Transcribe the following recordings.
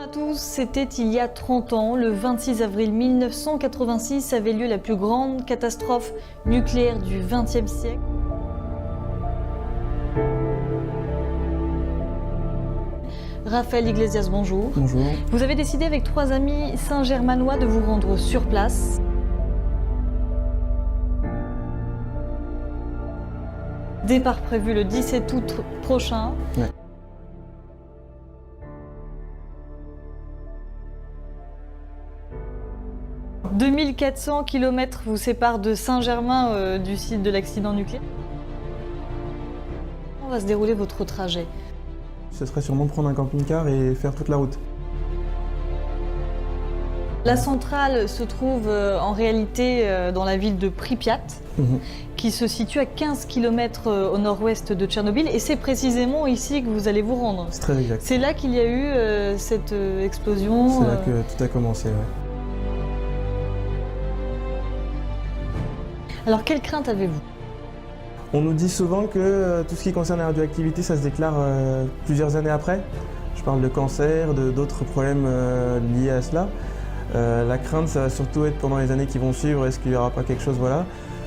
Bonjour à tous, c'était il y a 30 ans, le 26 avril 1986 avait lieu la plus grande catastrophe nucléaire du XXe siècle. Raphaël Iglesias, bonjour. Bonjour. Vous avez décidé avec 3 amis saint-germanois de vous rendre sur place. Départ prévu le 17 août prochain. Ouais. « 2400 km vous séparent de Saint-Germain du site de l'accident nucléaire. Comment va se dérouler votre trajet? Ce serait sûrement de prendre un camping-car et faire toute la route. La centrale se trouve en réalité dans la ville de Pripyat, qui se situe à 15 km au nord-ouest de Tchernobyl, et c'est précisément ici que vous allez vous rendre. C'est très exact. C'est là qu'il y a eu cette explosion. C'est là que tout a commencé, ouais. Alors, quelle crainte avez-vous? On nous dit souvent que tout ce qui concerne la radioactivité, ça se déclare plusieurs années après. Je parle de cancer, d'autres problèmes liés à cela. La crainte, ça va surtout être pendant les années qui vont suivre, est-ce qu'il n'y aura pas quelque chose, voilà.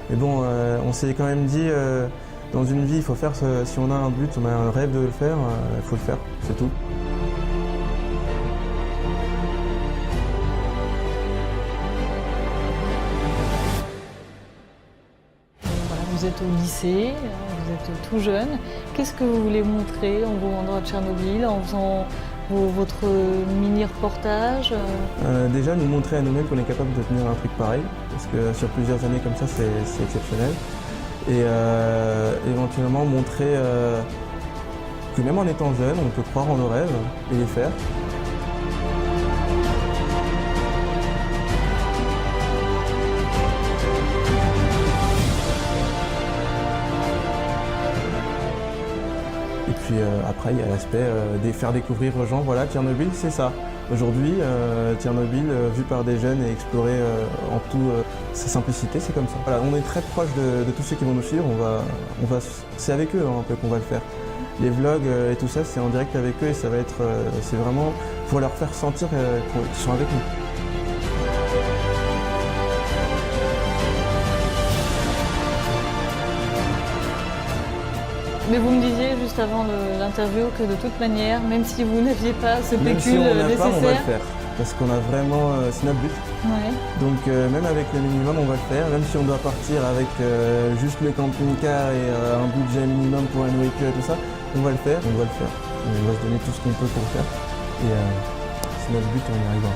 Mais bon, on s'est quand même dit, dans une vie, il faut faire, si on a un but, on a un rêve de le faire, il faut le faire, c'est tout. Vous êtes au lycée, vous êtes tout jeune. Qu'est-ce que vous voulez montrer en vous rendant à Tchernobyl, en faisant votre mini-reportage? Déjà, nous montrer à nous-mêmes qu'on est capable de tenir un truc pareil, parce que sur plusieurs années comme ça, c'est exceptionnel. Et éventuellement montrer que même en étant jeune, on peut croire en nos rêves et les faire. Et puis après, il y a l'aspect de faire découvrir aux gens, voilà, Tchernobyl, c'est ça. Aujourd'hui, Tchernobyl, vu par des jeunes et exploré en toute sa simplicité, c'est comme ça. Voilà, on est très proche de tous ceux qui vont nous suivre, c'est avec eux un peu qu'on va le faire. Les vlogs et tout ça, c'est en direct avec eux et ça va être, c'est vraiment pour leur faire sentir qu'ils sont avec nous. Mais vous me disiez juste avant l'interview que de toute manière, même si vous n'aviez pas ce pécule nécessaire, nécessaire, on va le faire. Parce qu'on a vraiment, c'est notre but. Ouais. Donc même avec le minimum, on va le faire. Même si on doit partir avec juste le camping-car et un budget minimum pour la nourriture et tout ça, on va le faire. On va se donner tout ce qu'on peut pour le faire. Et c'est notre but, on y arrivera.